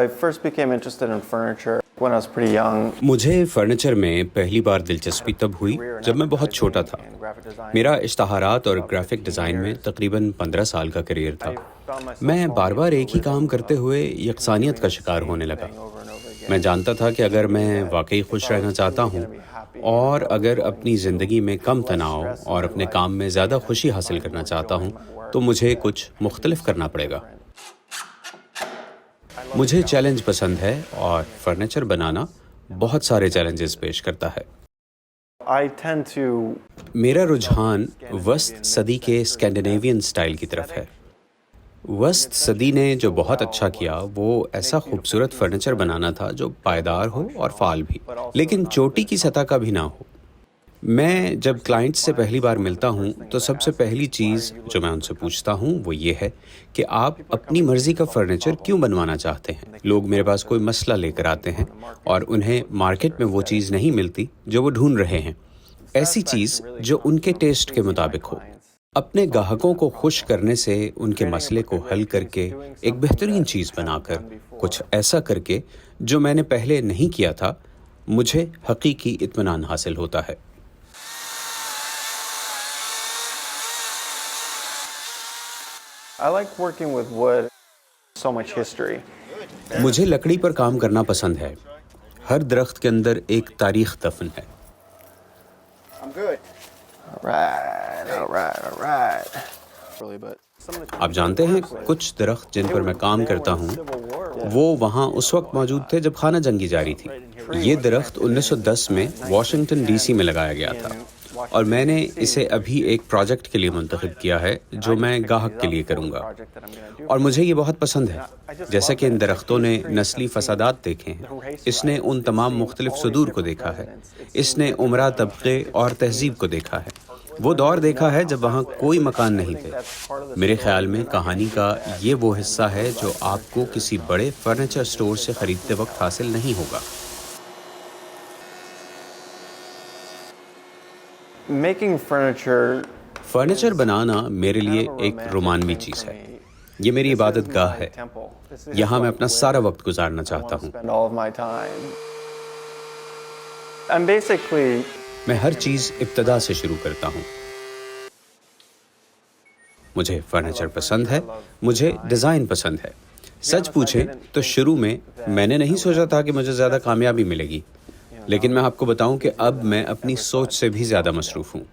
I first became interested in furniture when I was pretty young. مجھے furniture میں پہلی بار دلچسپی تب ہوئی جب میں بہت چھوٹا تھا. میرا اشتہارات اور گرافک ڈیزائن میں تقریباً 15 سال کا کیریئر تھا. میں بار بار ایک ہی کام کرتے ہوئے یکسانیت کا شکار ہونے لگا. میں جانتا تھا کہ اگر میں واقعی خوش رہنا چاہتا ہوں اور اگر اپنی زندگی میں کم تناؤ اور اپنے کام میں زیادہ خوشی حاصل کرنا چاہتا ہوں تو مجھے کچھ مختلف کرنا پڑے گا. مجھے چیلنج پسند ہے اور فرنیچر بنانا بہت سارے چیلنجز پیش کرتا ہے. I tend to میرا رجحان وسط صدی کے اسکینڈینیوین سٹائل کی طرف ہے. وسط صدی نے جو بہت اچھا کیا وہ ایسا خوبصورت فرنیچر بنانا تھا جو پائیدار ہو اور فعال بھی, لیکن چوٹی کی سطح کا بھی نہ ہو. میں جب کلائنٹ سے پہلی بار ملتا ہوں تو سب سے پہلی چیز جو میں ان سے پوچھتا ہوں وہ یہ ہے کہ آپ اپنی مرضی کا فرنیچر کیوں بنوانا چاہتے ہیں. لوگ میرے پاس کوئی مسئلہ لے کر آتے ہیں اور انہیں مارکیٹ میں وہ چیز نہیں ملتی جو وہ ڈھونڈ رہے ہیں, ایسی چیز جو ان کے ٹیسٹ کے مطابق ہو. اپنے گاہکوں کو خوش کرنے سے ان کے مسئلے کو حل کر کے ایک بہترین چیز بنا کر, کچھ ایسا کر کے جو میں نے پہلے نہیں کیا تھا, مجھے حقیقی اطمینان حاصل ہوتا ہے. I like working with wood. So much history. مجھے لکڑی پر کام کرنا پسند ہے. ہر درخت کے اندر ایک تاریخ دفن ہے. آپ جانتے ہیں کچھ درخت جن پر میں کام کرتا ہوں وہ وہاں اس وقت موجود تھے جب خانہ جنگی جاری تھی. یہ درخت 1910 میں واشنگٹن ڈی سی میں لگایا گیا تھا اور میں نے اسے ابھی ایک پروجیکٹ کے لیے منتخب کیا ہے جو میں گاہک کے لیے کروں گا, اور مجھے یہ بہت پسند ہے. جیسا کہ ان درختوں نے نسلی فسادات دیکھے ہیں, اس نے ان تمام مختلف صدور کو دیکھا ہے, اس نے عمرہ طبقے اور تہذیب کو دیکھا ہے, وہ دور دیکھا ہے جب وہاں کوئی مکان نہیں تھے. میرے خیال میں کہانی کا یہ وہ حصہ ہے جو آپ کو کسی بڑے فرنیچر اسٹور سے خریدتے وقت حاصل نہیں ہوگا. Making furniture فرنیچر بنانا میرے لیے ایک رومانوی چیز ہے. یہ میری عبادت گاہ ہے. یہاں میں اپنا سارا وقت گزارنا چاہتا ہوں. spend all of my time. I'm basically میں ہر چیز ابتدا سے شروع کرتا ہوں. مجھے فرنیچر پسند ہے, مجھے ڈیزائن پسند ہے. سچ پوچھیں تو شروع میں نے نہیں سوچا تھا کہ مجھے زیادہ کامیابی ملے گی, لیکن میں آپ کو بتاؤں کہ اب میں اپنی سوچ سے بھی زیادہ مصروف ہوں.